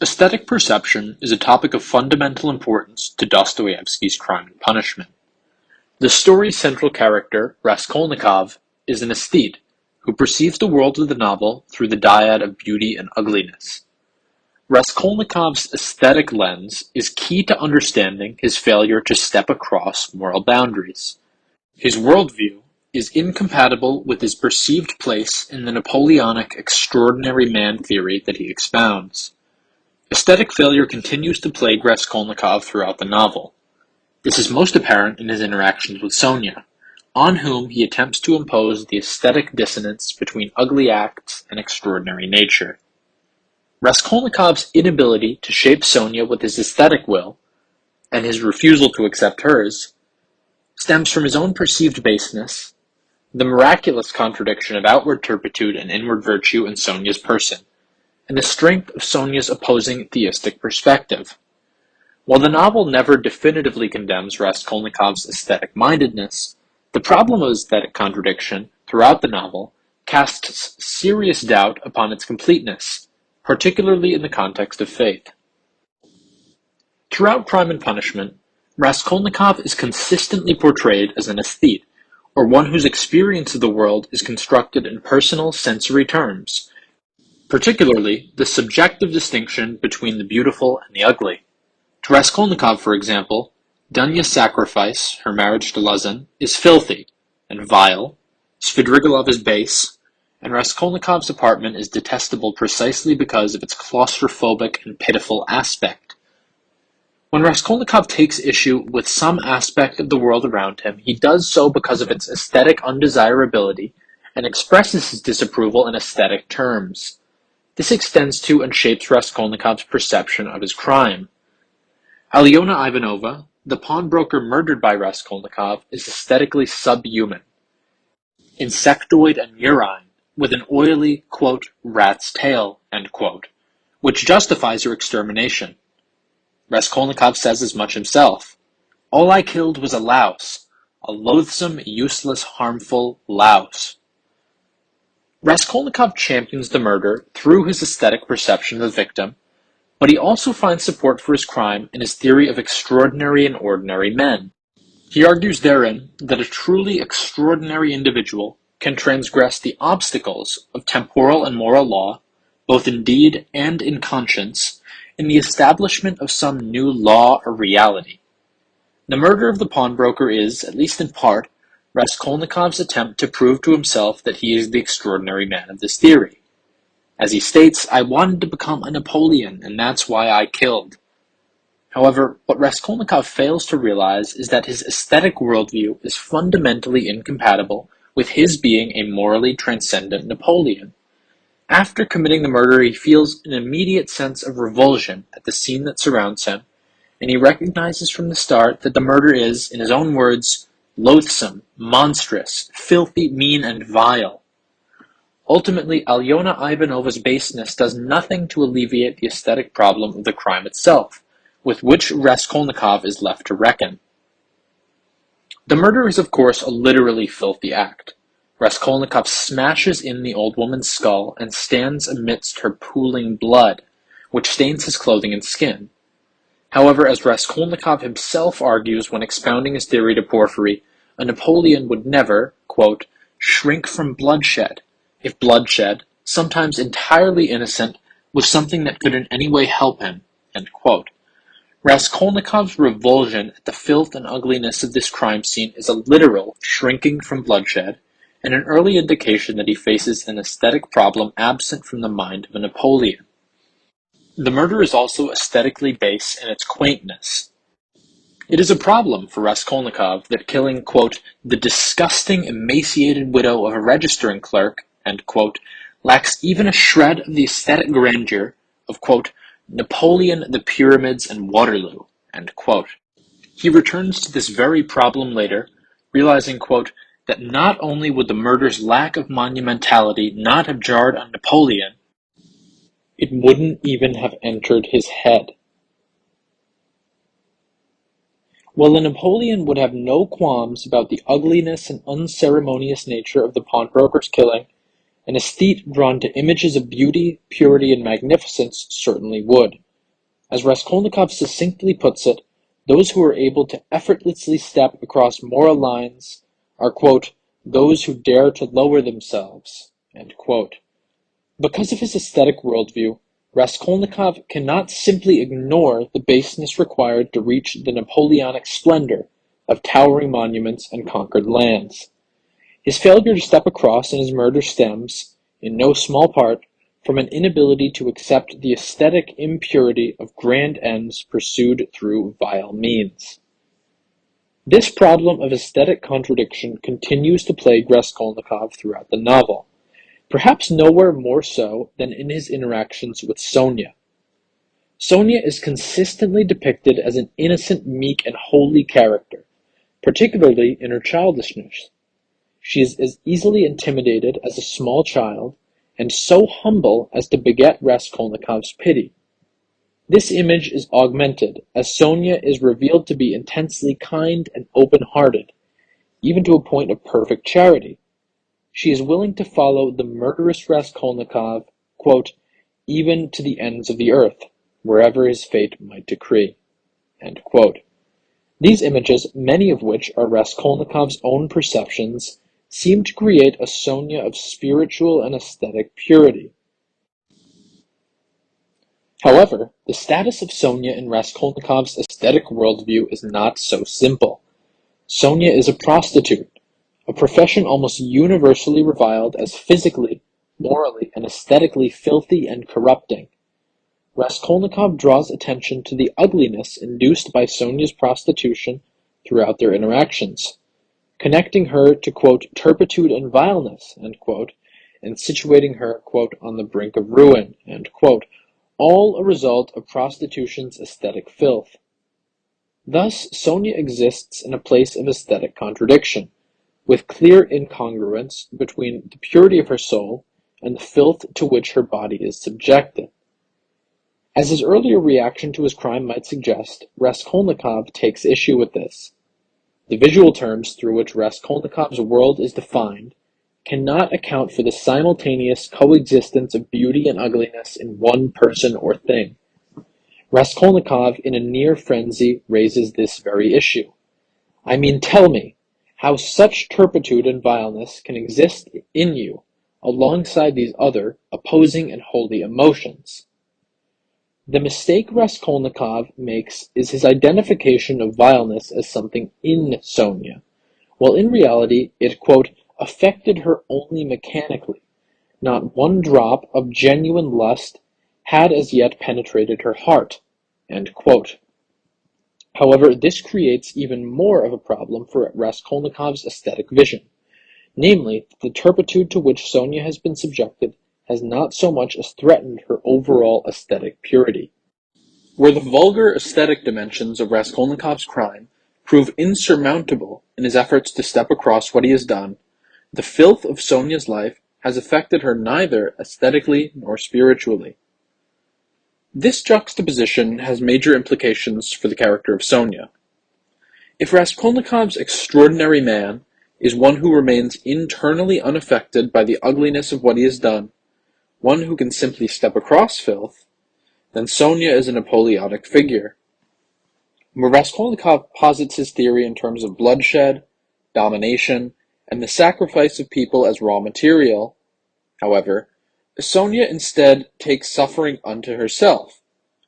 Aesthetic perception is a topic of fundamental importance to Dostoevsky's Crime and Punishment. The story's central character, Raskolnikov, is an aesthete who perceives the world of the novel through the dyad of beauty and ugliness. Raskolnikov's aesthetic lens is key to understanding his failure to step across moral boundaries. His worldview is incompatible with his perceived place in the Napoleonic extraordinary man theory that he expounds. Aesthetic failure continues to plague Raskolnikov throughout the novel. This is most apparent in his interactions with Sonia, on whom he attempts to impose the aesthetic dissonance between ugly acts and extraordinary nature. Raskolnikov's inability to shape Sonia with his aesthetic will, and his refusal to accept hers, stems from his own perceived baseness, the miraculous contradiction of outward turpitude and inward virtue in Sonia's person, and the strength of Sonia's opposing theistic perspective. While the novel never definitively condemns Raskolnikov's aesthetic-mindedness, the problem of aesthetic contradiction throughout the novel casts serious doubt upon its completeness, particularly in the context of faith. Throughout Crime and Punishment, Raskolnikov is consistently portrayed as an aesthete, or one whose experience of the world is constructed in personal sensory terms, particularly the subjective distinction between the beautiful and the ugly. To Raskolnikov, for example, Dunya's sacrifice, her marriage to Luzin, is filthy and vile, Svidrigailov is base, and Raskolnikov's apartment is detestable precisely because of its claustrophobic and pitiful aspect. When Raskolnikov takes issue with some aspect of the world around him, he does so because of its aesthetic undesirability and expresses his disapproval in aesthetic terms. This extends to and shapes Raskolnikov's perception of his crime. Alyona Ivanova, the pawnbroker murdered by Raskolnikov, is aesthetically subhuman, insectoid and murine, with an oily, quote, rat's tail, end quote, which justifies her extermination. Raskolnikov says as much himself. All I killed was a louse, a loathsome, useless, harmful louse. Raskolnikov champions the murder through his aesthetic perception of the victim, but he also finds support for his crime in his theory of extraordinary and ordinary men. He argues therein that a truly extraordinary individual can transgress the obstacles of temporal and moral law, both in deed and in conscience, in the establishment of some new law or reality. The murder of the pawnbroker is, at least in part, Raskolnikov's attempt to prove to himself that he is the extraordinary man of this theory. As he states, I wanted to become a Napoleon, and that's why I killed. However, what Raskolnikov fails to realize is that his aesthetic worldview is fundamentally incompatible with his being a morally transcendent Napoleon. After committing the murder, he feels an immediate sense of revulsion at the scene that surrounds him, and he recognizes from the start that the murder is, in his own words, loathsome, monstrous, filthy, mean, and vile. Ultimately, Alyona Ivanova's baseness does nothing to alleviate the aesthetic problem of the crime itself, with which Raskolnikov is left to reckon. The murder is, of course, a literally filthy act. Raskolnikov smashes in the old woman's skull and stands amidst her pooling blood, which stains his clothing and skin. However, as Raskolnikov himself argues when expounding his theory to Porfiry, a Napoleon would never, quote, shrink from bloodshed, if bloodshed, sometimes entirely innocent, was something that could in any way help him, end quote. Raskolnikov's revulsion at the filth and ugliness of this crime scene is a literal shrinking from bloodshed, and an early indication that he faces an aesthetic problem absent from the mind of a Napoleon. The murder is also aesthetically base in its quaintness. It is a problem for Raskolnikov that killing, quote, the disgusting, emaciated widow of a registering clerk, end quote, lacks even a shred of the aesthetic grandeur of, quote, Napoleon, the Pyramids, and Waterloo, end quote. He returns to this very problem later, realizing, quote, that not only would the murder's lack of monumentality not have jarred on Napoleon, it wouldn't even have entered his head. While a Napoleon would have no qualms about the ugliness and unceremonious nature of the pawnbroker's killing, an aesthete drawn to images of beauty, purity, and magnificence certainly would. As Raskolnikov succinctly puts it, those who are able to effortlessly step across moral lines are, quote, those who dare to lower themselves, end quote. Because of his aesthetic worldview, Raskolnikov cannot simply ignore the baseness required to reach the Napoleonic splendor of towering monuments and conquered lands. His failure to step across in his murder stems, in no small part, from an inability to accept the aesthetic impurity of grand ends pursued through vile means. This problem of aesthetic contradiction continues to plague Raskolnikov throughout the novel, perhaps nowhere more so than in his interactions with Sonia. Sonia is consistently depicted as an innocent, meek, and holy character, particularly in her childishness. She is as easily intimidated as a small child, and so humble as to beget Raskolnikov's pity. This image is augmented, as Sonia is revealed to be intensely kind and open-hearted, even to a point of perfect charity. She is willing to follow the murderous Raskolnikov, quote, even to the ends of the earth, wherever his fate might decree, end quote. These images, many of which are Raskolnikov's own perceptions, seem to create a Sonia of spiritual and aesthetic purity. However, the status of Sonia in Raskolnikov's aesthetic worldview is not so simple. Sonia is a prostitute, a profession almost universally reviled as physically, morally, and aesthetically filthy and corrupting. Raskolnikov draws attention to the ugliness induced by Sonia's prostitution throughout their interactions, connecting her to, quote, turpitude and vileness, end quote, and situating her, quote, on the brink of ruin, end quote, all a result of prostitution's aesthetic filth. Thus, Sonia exists in a place of aesthetic contradiction, with clear incongruence between the purity of her soul and the filth to which her body is subjected. As his earlier reaction to his crime might suggest, Raskolnikov takes issue with this. The visual terms through which Raskolnikov's world is defined cannot account for the simultaneous coexistence of beauty and ugliness in one person or thing. Raskolnikov, in a near frenzy, raises this very issue. I mean, tell me, how such turpitude and vileness can exist in you alongside these other, opposing and holy emotions. The mistake Raskolnikov makes is his identification of vileness as something in Sonia, while in reality it, quote, affected her only mechanically. Not one drop of genuine lust had as yet penetrated her heart, end quote. However, this creates even more of a problem for Raskolnikov's aesthetic vision, namely, that the turpitude to which Sonia has been subjected has not so much as threatened her overall aesthetic purity. Where the vulgar aesthetic dimensions of Raskolnikov's crime prove insurmountable in his efforts to step across what he has done, the filth of Sonia's life has affected her neither aesthetically nor spiritually. This juxtaposition has major implications for the character of Sonia. If Raskolnikov's extraordinary man is one who remains internally unaffected by the ugliness of what he has done, one who can simply step across filth, then Sonia is a Napoleonic figure. Where Raskolnikov posits his theory in terms of bloodshed, domination, and the sacrifice of people as raw material, however, Sonia instead takes suffering unto herself,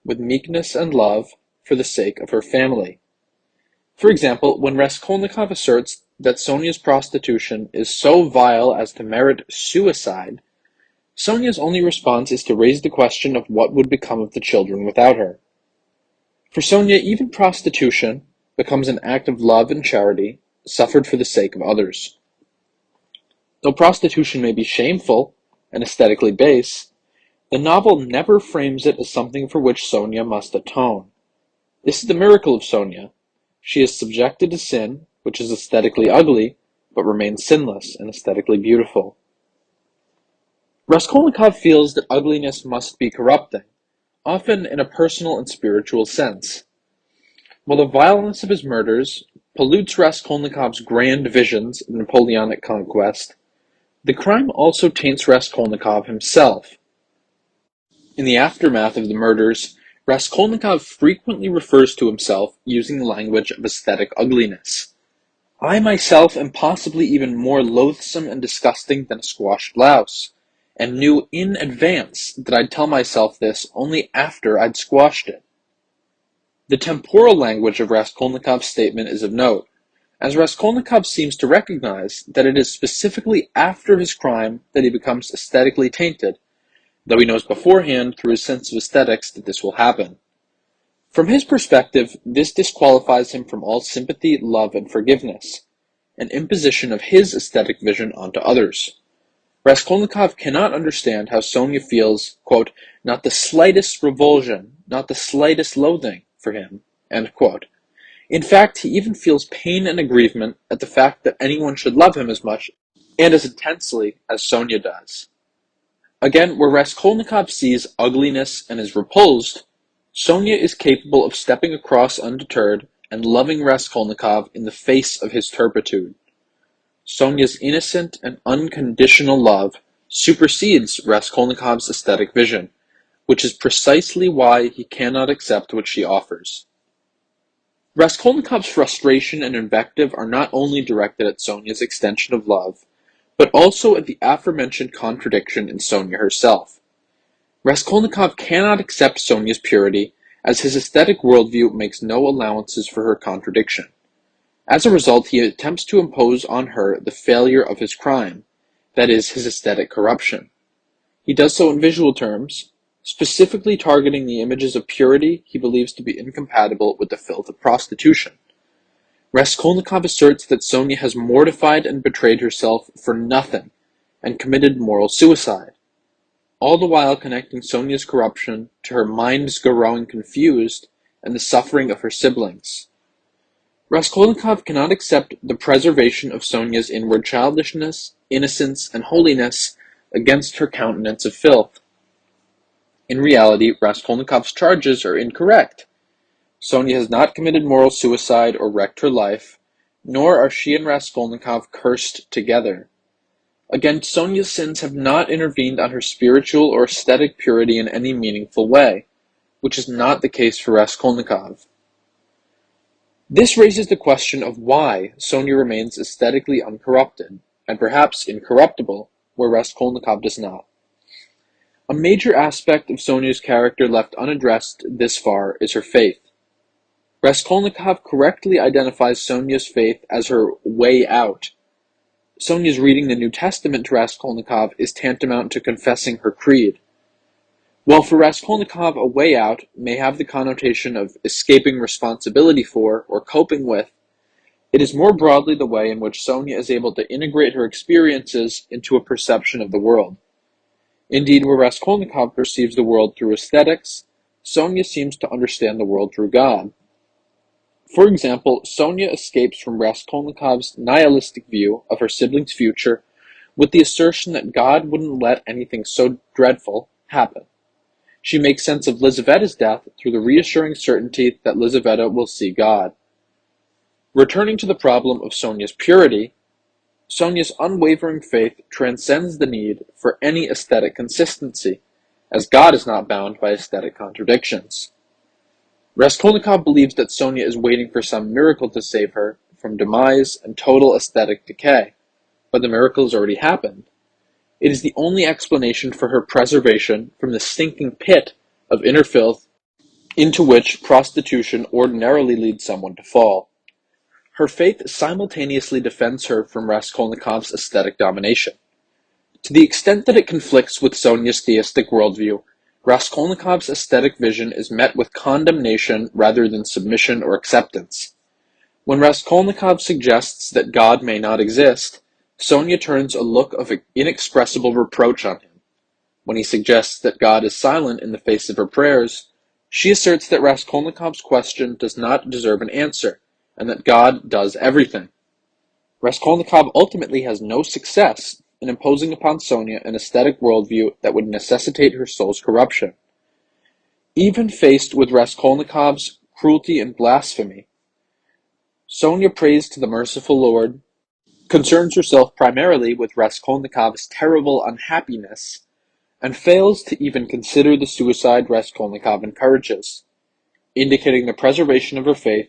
with meekness and love for the sake of her family. For example, when Raskolnikov asserts that Sonia's prostitution is so vile as to merit suicide, Sonia's only response is to raise the question of what would become of the children without her. For Sonia, even prostitution becomes an act of love and charity, suffered for the sake of others. Though prostitution may be shameful and aesthetically base, the novel never frames it as something for which Sonia must atone. This is the miracle of Sonia. She is subjected to sin, which is aesthetically ugly, but remains sinless and aesthetically beautiful. Raskolnikov feels that ugliness must be corrupting, often in a personal and spiritual sense. While the violence of his murders pollutes Raskolnikov's grand visions of Napoleonic conquest, the crime also taints Raskolnikov himself. In the aftermath of the murders, Raskolnikov frequently refers to himself using the language of aesthetic ugliness. I myself am possibly even more loathsome and disgusting than a squashed blouse, and knew in advance that I'd tell myself this only after I'd squashed it. The temporal language of Raskolnikov's statement is of note, as Raskolnikov seems to recognize that it is specifically after his crime that he becomes aesthetically tainted, though he knows beforehand through his sense of aesthetics that this will happen. From his perspective, this disqualifies him from all sympathy, love, and forgiveness, an imposition of his aesthetic vision onto others. Raskolnikov cannot understand how Sonia feels, quote, not the slightest revulsion, not the slightest loathing for him, end quote. In fact, he even feels pain and aggrievement at the fact that anyone should love him as much and as intensely as Sonia does. Again, where Raskolnikov sees ugliness and is repulsed, Sonia is capable of stepping across undeterred and loving Raskolnikov in the face of his turpitude. Sonia's innocent and unconditional love supersedes Raskolnikov's aesthetic vision, which is precisely why he cannot accept what she offers. Raskolnikov's frustration and invective are not only directed at Sonia's extension of love, but also at the aforementioned contradiction in Sonia herself. Raskolnikov cannot accept Sonia's purity, as his aesthetic worldview makes no allowances for her contradiction. As a result, he attempts to impose on her the failure of his crime, that is, his aesthetic corruption. He does so in visual terms, specifically targeting the images of purity he believes to be incompatible with the filth of prostitution. Raskolnikov asserts that Sonia has mortified and betrayed herself for nothing and committed moral suicide, all the while connecting Sonia's corruption to her mind's growing confused and the suffering of her siblings. Raskolnikov cannot accept the preservation of Sonia's inward childishness, innocence, and holiness against her countenance of filth. In reality, Raskolnikov's charges are incorrect. Sonia has not committed moral suicide or wrecked her life, nor are she and Raskolnikov cursed together. Again, Sonia's sins have not intervened on her spiritual or aesthetic purity in any meaningful way, which is not the case for Raskolnikov. This raises the question of why Sonia remains aesthetically uncorrupted, and perhaps incorruptible, where Raskolnikov does not. A major aspect of Sonia's character left unaddressed this far is her faith. Raskolnikov correctly identifies Sonia's faith as her way out. Sonia's reading the New Testament to Raskolnikov is tantamount to confessing her creed. While for Raskolnikov a way out may have the connotation of escaping responsibility for or coping with, it is more broadly the way in which Sonia is able to integrate her experiences into a perception of the world. Indeed, where Raskolnikov perceives the world through aesthetics, Sonia seems to understand the world through God. For example, Sonia escapes from Raskolnikov's nihilistic view of her siblings' future with the assertion that God wouldn't let anything so dreadful happen. She makes sense of Lizavetta's death through the reassuring certainty that Lizaveta will see God. Returning to the problem of Sonia's purity, Sonia's unwavering faith transcends the need for any aesthetic consistency, as God is not bound by aesthetic contradictions. Raskolnikov believes that Sonia is waiting for some miracle to save her from demise and total aesthetic decay, but the miracle has already happened. It is the only explanation for her preservation from the stinking pit of inner filth into which prostitution ordinarily leads someone to fall. Her faith simultaneously defends her from Raskolnikov's aesthetic domination. To the extent that it conflicts with Sonia's theistic worldview, Raskolnikov's aesthetic vision is met with condemnation rather than submission or acceptance. When Raskolnikov suggests that God may not exist, Sonia turns a look of inexpressible reproach on him. When he suggests that God is silent in the face of her prayers, she asserts that Raskolnikov's question does not deserve an answer, and that God does everything. Raskolnikov ultimately has no success in imposing upon Sonia an aesthetic worldview that would necessitate her soul's corruption. Even faced with Raskolnikov's cruelty and blasphemy, Sonia prays to the merciful Lord, concerns herself primarily with Raskolnikov's terrible unhappiness, and fails to even consider the suicide Raskolnikov encourages, indicating the preservation of her faith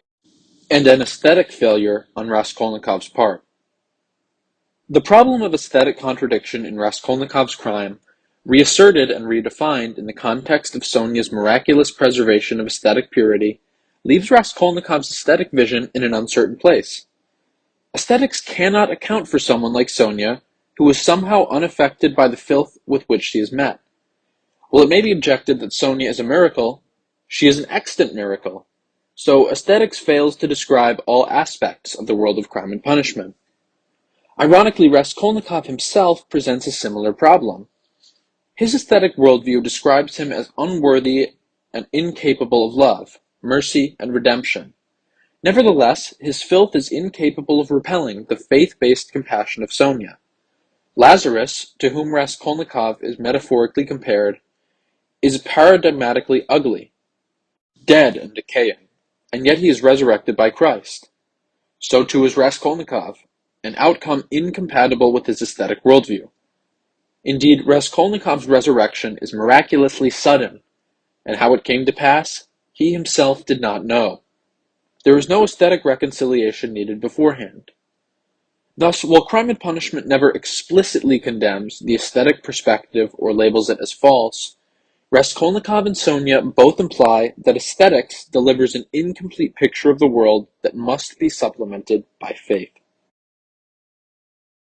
and an aesthetic failure on Raskolnikov's part. The problem of aesthetic contradiction in Raskolnikov's crime, reasserted and redefined in the context of Sonia's miraculous preservation of aesthetic purity, leaves Raskolnikov's aesthetic vision in an uncertain place. Aesthetics cannot account for someone like Sonia, who is somehow unaffected by the filth with which she is met. While it may be objected that Sonia is a miracle, she is an extant miracle, so aesthetics fails to describe all aspects of the world of crime and punishment. Ironically, Raskolnikov himself presents a similar problem. His aesthetic worldview describes him as unworthy and incapable of love, mercy, and redemption. Nevertheless, his filth is incapable of repelling the faith-based compassion of Sonia. Lazarus, to whom Raskolnikov is metaphorically compared, is paradigmatically ugly, dead and decaying, and yet he is resurrected by Christ. So too is Raskolnikov, an outcome incompatible with his aesthetic worldview. Indeed, Raskolnikov's resurrection is miraculously sudden, and how it came to pass, he himself did not know. There is no aesthetic reconciliation needed beforehand. Thus, while Crime and Punishment never explicitly condemns the aesthetic perspective or labels it as false, Raskolnikov and Sonia both imply that aesthetics delivers an incomplete picture of the world that must be supplemented by faith.